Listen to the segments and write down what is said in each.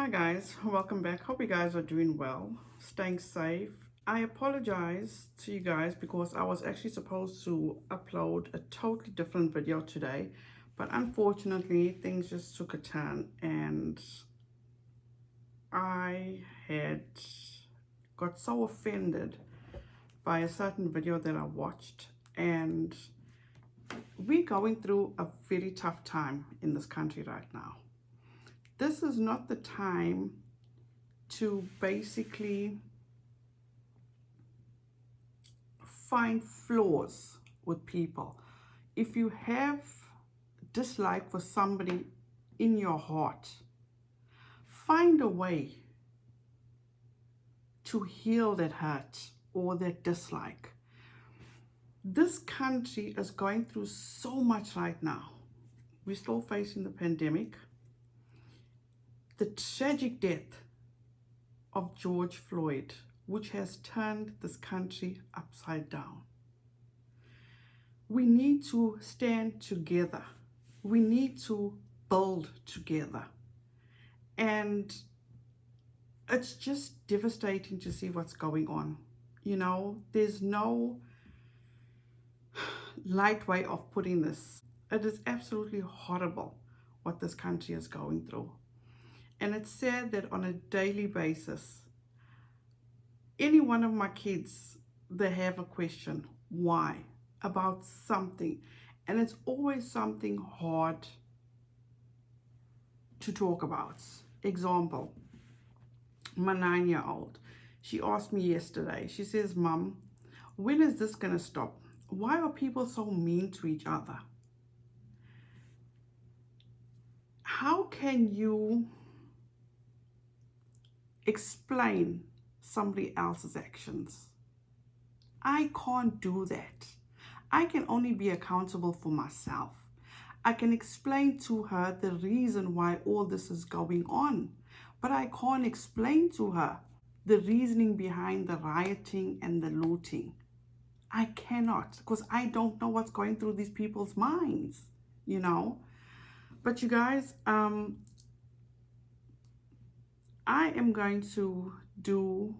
Hi guys, welcome back. Hope you guys are doing well, staying safe. I apologize to you guys because I was actually supposed to upload a totally different video today, but unfortunately things just took a turn and I had got so offended by a certain video that I watched, and we're going through a very tough time in this country right now. This is not the time to basically find flaws with people. If you have dislike for somebody in your heart, find a way to heal that hurt or that dislike. This country is going through so much right now. We're still facing the pandemic. The tragic death of George Floyd, which has turned this country upside down. We need to stand together. We need to build together. And it's just devastating to see what's going on. You know, there's no light way of putting this. It is absolutely horrible what this country is going through. And it's sad that on a daily basis, any one of my kids, they have a question, why, about something. And it's always something hard to talk about. Example, my 9-year-old, she asked me yesterday, she says, Mom, when is this going to stop? Why are people so mean to each other? How can you explain somebody else's actions? I can't do that. I can only be accountable for myself. I can explain to her the reason why all this is going on, but I can't explain to her the reasoning behind the rioting and the looting. I cannot, because I don't know what's going through these people's minds, you know. But you guys, I am going to do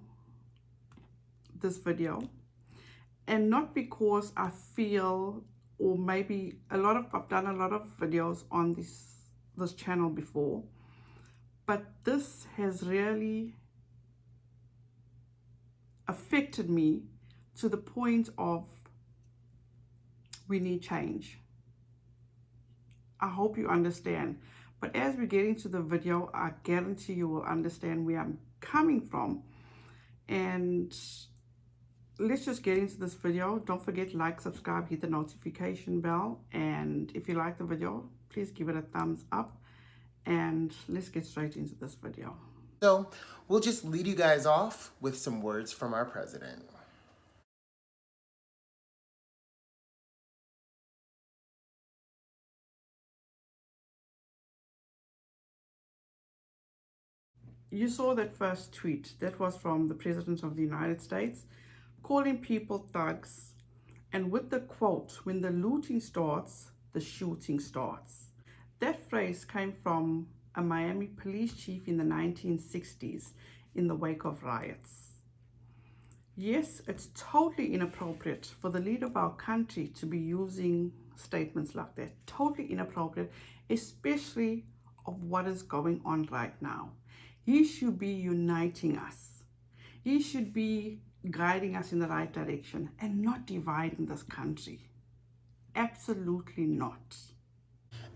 this video, and not because I feel, or maybe I've done a lot of videos on this channel before, but this has really affected me to the point of we need change. I hope you understand. But as we get into the video, I guarantee you will understand where I'm coming from. And let's just get into this video. Don't forget, like, subscribe, hit the notification bell. And if you like the video, please give it a thumbs up. And let's get straight into this video. So we'll just lead you guys off with some words from our president. You saw that first tweet. That was from the President of the United States, calling people thugs. And with the quote, when the looting starts, the shooting starts. That phrase came from a Miami police chief in the 1960s in the wake of riots. Yes, it's totally inappropriate for the leader of our country to be using statements like that. Totally inappropriate, especially of what is going on right now. He should be uniting us. He should be guiding us in the right direction and not dividing this country. Absolutely not.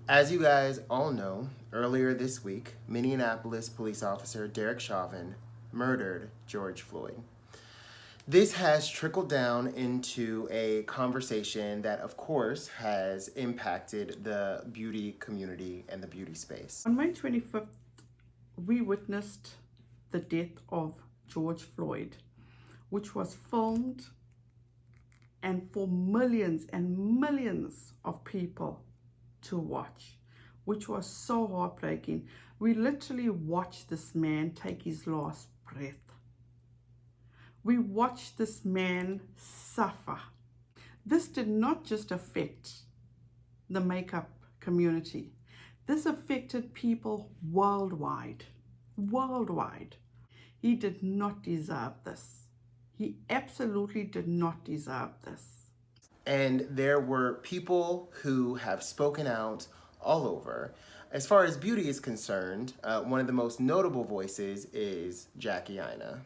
As you guys all know, earlier this week, Minneapolis police officer Derek Chauvin murdered George Floyd. This has trickled down into a conversation that, of course, has impacted the beauty community and the beauty space. On May 25th, we witnessed the death of George Floyd, which was filmed and for millions and millions of people to watch, which was so heartbreaking. We literally watched this man take his last breath. We watched this man suffer. This did not just affect the makeup community. This affected people worldwide. worldwide. He did not deserve this. He absolutely did not deserve this. And there were people who have spoken out all over. As far as beauty is concerned, one of the most notable voices is Jackie Aina.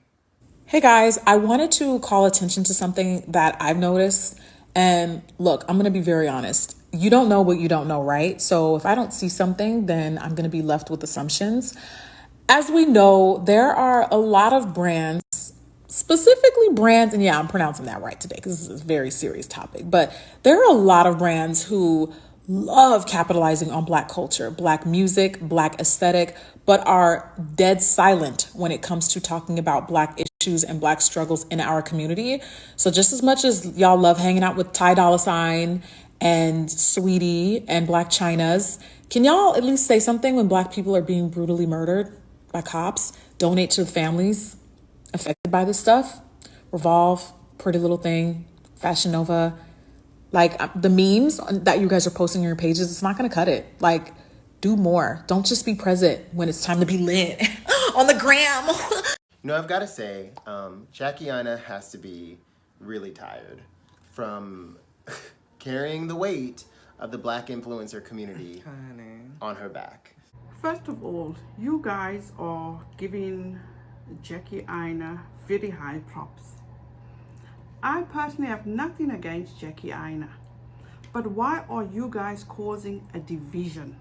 Hey guys, I wanted to call attention to something that I've noticed. And look, I'm going to be very honest. You don't know what you don't know, right? So if I don't see something, then I'm going to be left with assumptions. As we know, there are a lot of brands, specifically brands, and yeah, I'm pronouncing that right today because this is a very serious topic, but there are a lot of brands who love capitalizing on Black culture, Black music, Black aesthetic, but are dead silent when it comes to talking about Black issues and Black struggles in our community. So just as much as y'all love hanging out with Ty Dolla $ign and Sweetie and Black Chynas, can y'all at least say something when Black people are being brutally murdered by cops? Donate to the families affected by this stuff. Revolve, Pretty Little Thing, Fashion Nova. Like the memes that you guys are posting on your pages, it's not going to cut it. Like, do more. Don't just be present when it's time to be lit on the gram. You know, I've got to say, Jackie Aina has to be really tired from carrying the weight of the Black influencer community on her back. First of all, you guys are giving Jackie Aina very high props. I personally have nothing against Jackie Aina, but why are you guys causing a division?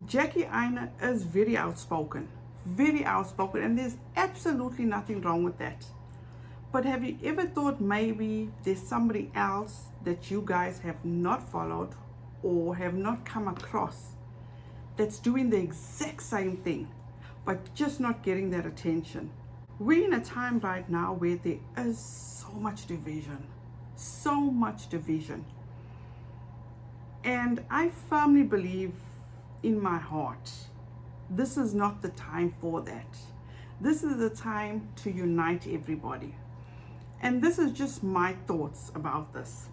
Jackie Aina is very outspoken, and there's absolutely nothing wrong with that. But have you ever thought maybe there's somebody else that you guys have not followed or have not come across that's doing the exact same thing, but just not getting that attention? We're in a time right now where there is so much division. And I firmly believe in my heart, this is not the time for that. This is the time to unite everybody. And this is just my thoughts about this.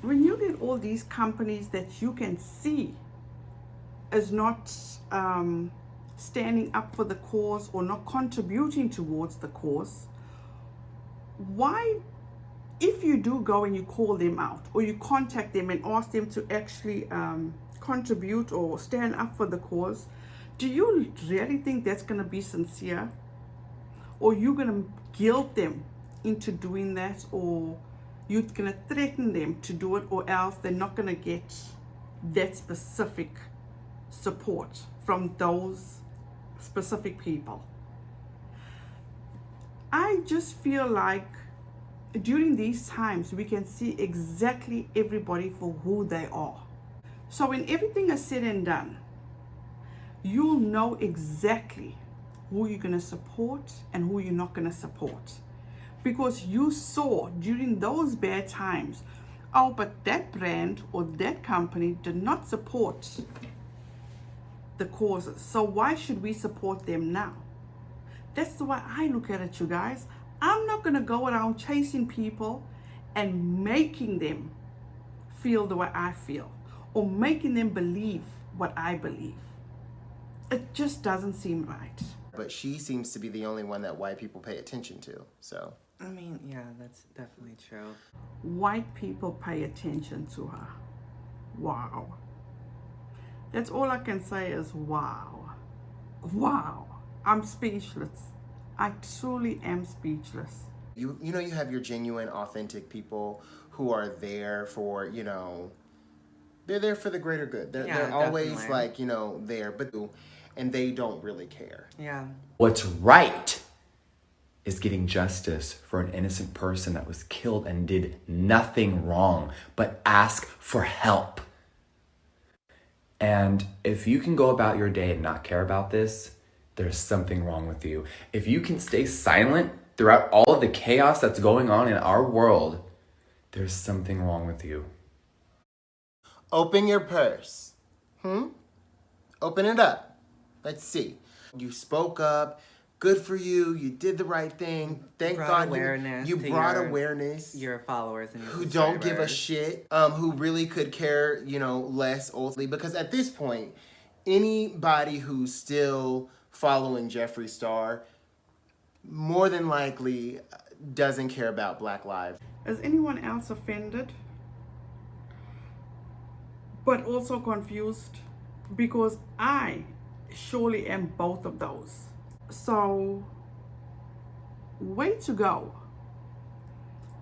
When you get all these companies that you can see as not standing up for the cause or not contributing towards the cause, why, if you do go and you call them out or you contact them and ask them to actually contribute or stand up for the cause, do you really think that's going to be sincere? Or you're going to guilt them into doing that, or you're going to threaten them to do it, or else they're not going to get that specific support from those specific people? I just feel like during these times we can see exactly everybody for who they are. So when everything is said and done, you'll know exactly who you're going to support and who you're not going to support, because you saw during those bad times, oh, but that brand or that company did not support the causes, so why should we support them now? That's the way I look at it, you guys. I'm not going to go around chasing people and making them feel the way I feel, or making them believe what I believe. It just doesn't seem right. But she seems to be the only one that white people pay attention to, so. I mean, yeah, that's definitely true. White people pay attention to her. Wow. That's all I can say is wow. Wow. I'm speechless. I truly am speechless. You know, you have your genuine, authentic people who are there for, you know, they're there for the greater good. They're always definitely. like, you know, there, but and they don't really care. Yeah. What's right is getting justice for an innocent person that was killed and did nothing wrong but ask for help. And if you can go about your day and not care about this, there's something wrong with you. If you can stay silent throughout all of the chaos that's going on in our world, there's something wrong with you. Open your purse. Open it up. Let's see. You spoke up. Good for you. You did the right thing. Thank God awareness you to brought awareness. Your followers and your who don't give a subscribers. shit, who really could care, you know, less ultimately. Because at this point, anybody who's still following Jeffree Star more than likely doesn't care about Black lives. Is anyone else offended? But also confused? Because I surely am both of those. So, way to go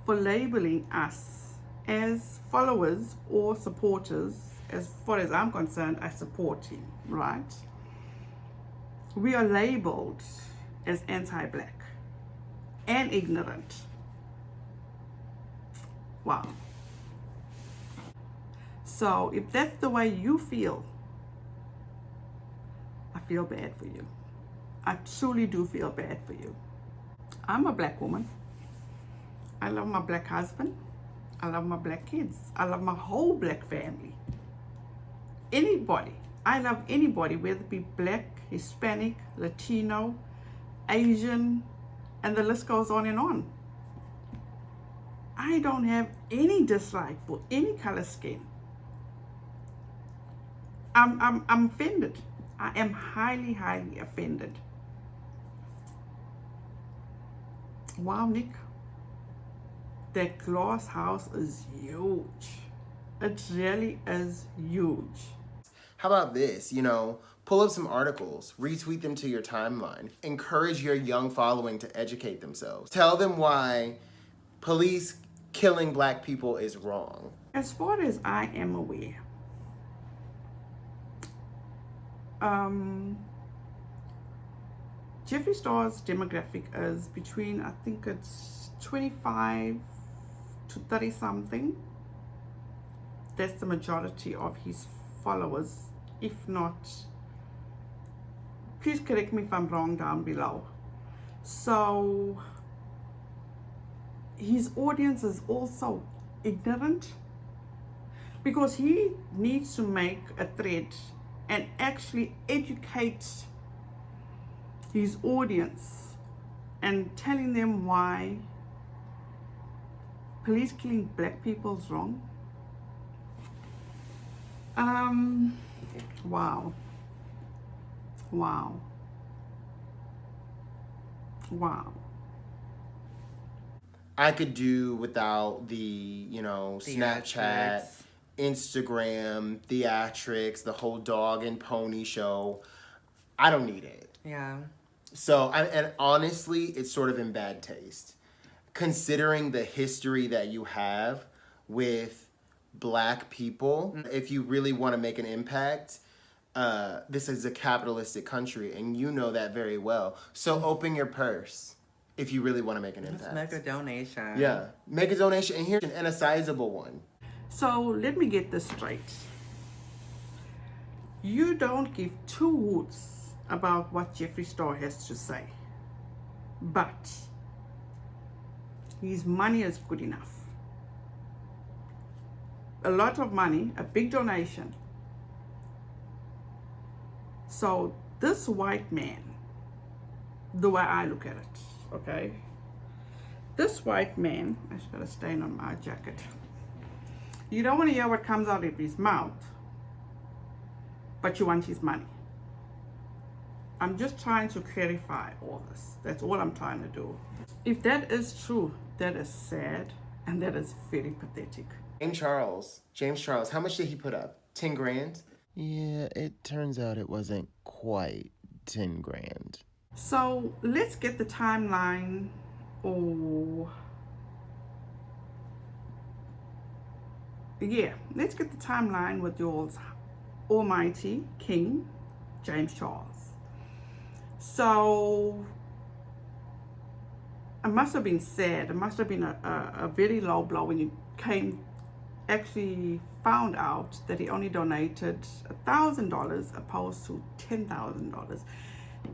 for labeling us as followers or supporters. As far as I'm concerned, I support him, right? We are labeled as anti-Black and ignorant. Wow. So if that's the way you feel, I feel bad for you. I truly do feel bad for you. I'm a Black woman. I love my Black husband. I love my Black kids. I love my whole Black family. Anybody. I love anybody, whether it be Black, Hispanic, Latino, Asian, and the list goes on and on. I don't have any dislike for any color skin. I'm offended. I am highly, highly offended. Wow, Nick. That glass house is huge. It really is huge. How about this? Pull up some articles, retweet them to your timeline, encourage your young following to educate themselves. Tell them why police killing Black people is wrong. As far as I am aware, Jeffree Star's demographic is between, I think it's 25 to 30 something. That's the majority of his followers. If not, please correct me if I'm wrong down below. So his audience is also ignorant, because he needs to make a thread and actually educate his audience and telling them why police killing Black people is wrong. Wow. I could do without the, Snapchat, Instagram, theatrics, the whole dog and pony show. I don't need it. Yeah. So, and honestly, it's sort of in bad taste. Considering the history that you have with Black people, if you really want to make an impact, this is a capitalistic country, and you know that very well. So open your purse if you really want to make an impact. Just make a donation. Yeah, make a donation, and a sizable one. So let me get this straight. You don't give two hoots about what Jeffree Star has to say, but his money is good enough. A lot of money, a big donation. So this white man, the way I look at it, okay? This white man, I just got a stain on my jacket. You don't want to hear what comes out of his mouth, but you want his money. I'm just trying to clarify all this. That's all I'm trying to do. If that is true, that is sad, and that is very pathetic. James Charles, how much did he put up? 10 grand? Yeah, it turns out it wasn't quite 10 grand. So let's get the timeline, let's get the timeline with your almighty King, James Charles. So it must have been sad. It must have been a very low blow when you actually found out that he only donated $1,000 opposed to $10,000.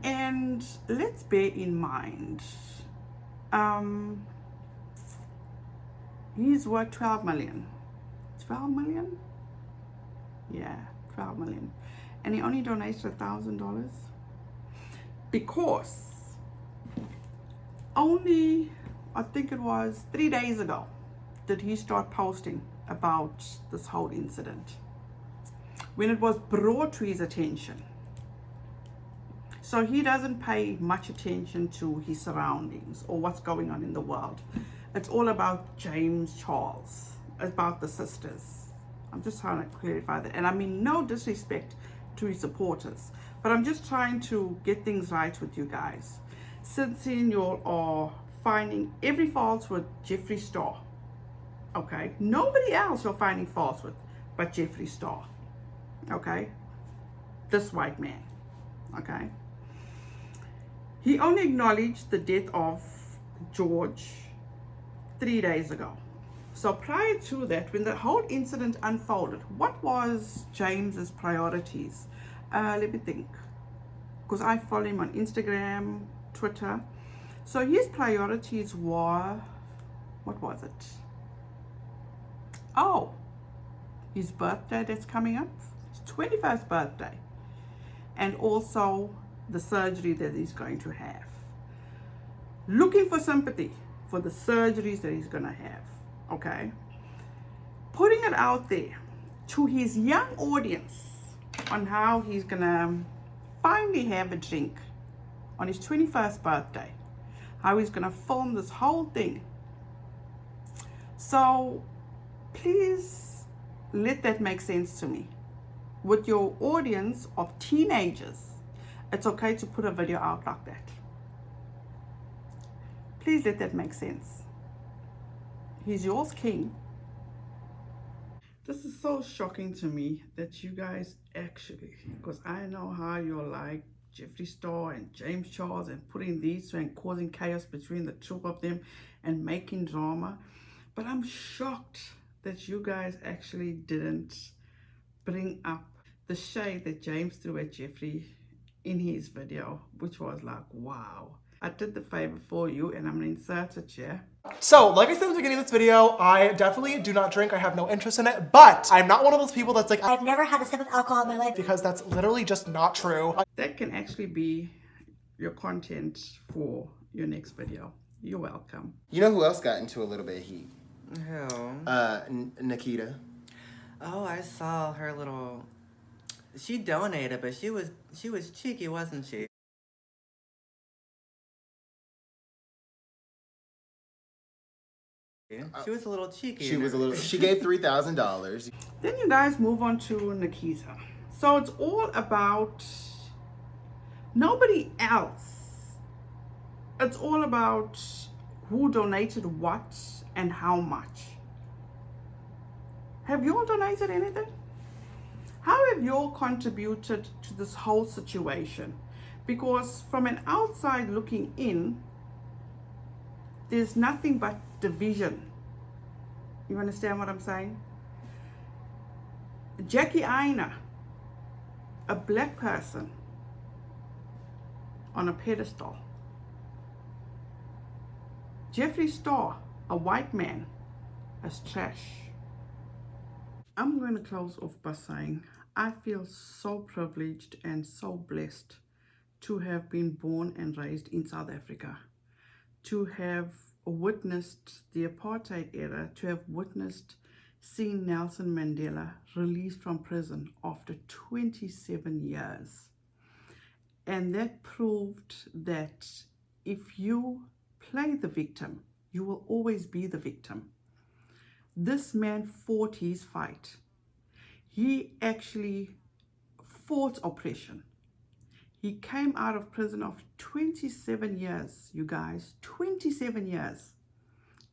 And let's bear in mind, he's worth 12 million. 12 million? Yeah, 12 million. And he only donated $1,000 because only, I think it was 3 days ago, did he start posting about this whole incident when it was brought to his attention. So So he doesn't pay much attention to his surroundings or what's going on in the world. It's all about James Charles, about the sisters. I'm just trying to clarify that. And I mean no disrespect to his supporters, but I'm just trying to get things right with you guys. Since you all are finding every fault with Jeffree Star, okay? Nobody else you're finding faults with but Jeffree Star, okay? This white man, okay? He only acknowledged the death of George 3 days ago. So prior to that, when the whole incident unfolded, what was James's priorities? Let me think, because I follow him on Instagram, Twitter. So his priorities were, what was it? Oh, his birthday that's coming up, his 21st birthday, and also the surgery that he's going to have. Looking for sympathy for the surgeries that he's gonna have, okay? Putting it out there to his young audience on how he's gonna finally have a drink on his 21st birthday, how he's gonna film this whole thing. So please let that make sense to me. With your audience of teenagers, it's okay to put a video out like that. Please let that make sense. He's yours king. This is so shocking to me that you guys actually, because I know how you're like Jeffree Star and James Charles and putting these two and causing chaos between the two of them and making drama. But I'm shocked that you guys actually didn't bring up the shade that James threw at Jeffree in his video, which was like, wow. I did the favor for you and I'm gonna insert it here. So, like I said in the beginning of this video, I definitely do not drink. I have no interest in it, but I'm not one of those people that's like, I've never had a sip of alcohol in my life. because that's literally just not true. That can actually be your content for your next video. You're welcome. You know who else got into a little bit of heat? Who? Nikita. Oh, I saw her little. She donated, but she was cheeky, wasn't she? She was a little cheeky. She gave $3,000. Then you guys move on to NIKITA. So it's all about nobody else. It's all about who donated what and how much. Have you all donated anything? How have you all contributed to this whole situation? Because from an outside looking in, there's nothing but division. You understand what I'm saying? AINA, a black person on a pedestal. Jeffree Star, a white man, as trash. I'm going to close off by saying I feel so privileged and so blessed to have been born and raised in South Africa, to have witnessed the apartheid era, to have witnessed seeing Nelson Mandela released from prison after 27 years. And that proved that if you play the victim, you will always be the victim. This man fought his fight. He actually fought oppression. He came out of prison after 27 years, you guys, 27 years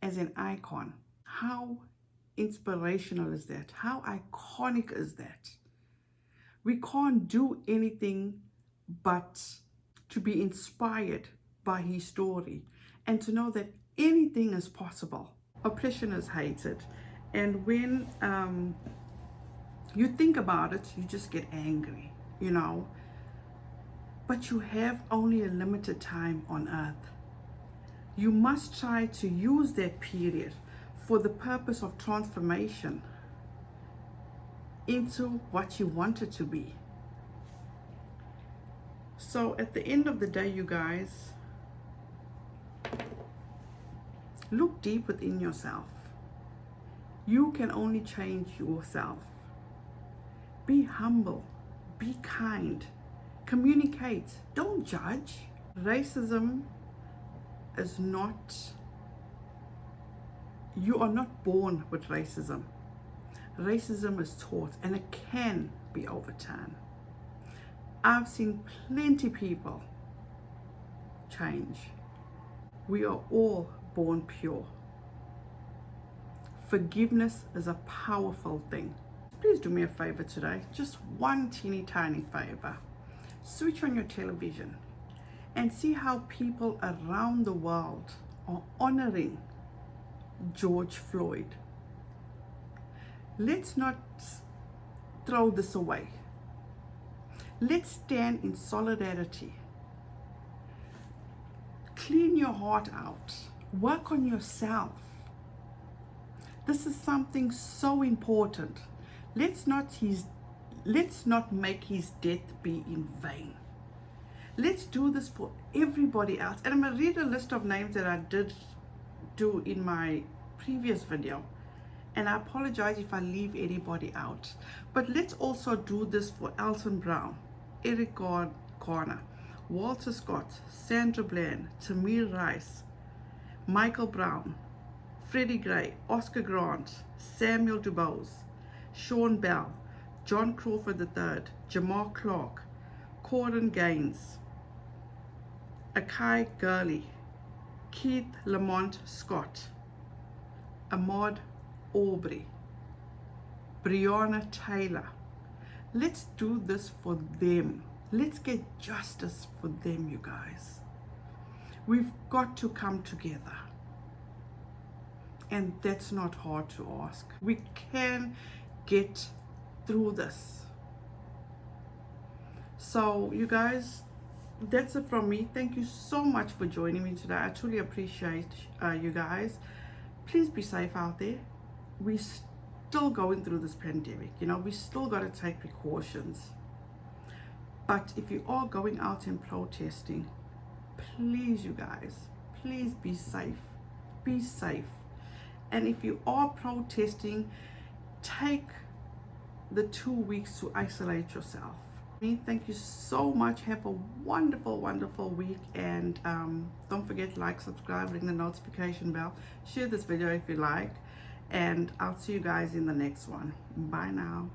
as an icon. How inspirational is that? How iconic is that? We can't do anything but to be inspired by his story and to know that anything is possible. Oppression is hated, and when you think about it, you just get angry, you know. But you have only a limited time on earth. You must try to use that period for the purpose of transformation into what you want it to be. So at the end of the day, you guys, look deep within yourself. You can only change yourself. Be humble, be kind, Communicate, don't judge. Racism is not, you are not born with racism. Racism is taught and it can be overturned. I've seen plenty people change. We are all born pure. Forgiveness is a powerful thing. Please do me a favor today, just one teeny tiny favor. Switch on your television and see how people around the world are honoring George Floyd. Let's not throw this away. Let's stand in solidarity. Clean your heart out. Work on yourself. This is something so important. Let's not make his death be in vain. Let's do this for everybody else. And I'm going to read a list of names that I did do in my previous video. And I apologize if I leave anybody out. But let's also do this for Elton Brown, Eric Garner, Walter Scott, Sandra Bland, Tamir Rice, Michael Brown, Freddie Gray, Oscar Grant, Samuel DuBose, Sean Bell, John Crawford III, Jamar Clark, Corden Gaines, Akai Gurley, Keith Lamont Scott, Ahmaud Aubrey, Breonna Taylor. Let's do this for them. Let's get justice for them, you guys. We've got to come together. And that's not hard to ask. We can get through this. So, you guys, that's it from me. Thank you so much for joining me today. I truly appreciate you guys. Please be safe out there. We're still going through this pandemic. You know, we still got to take precautions. But if you are going out and protesting, please, you guys, please be safe. Be safe. And if you are protesting, take the 2 weeks to isolate yourself. Thank you so much. Have a wonderful, wonderful week. And don't forget to like, subscribe, ring the notification bell. Share this video if you like. And I'll see you guys in the next one. Bye now.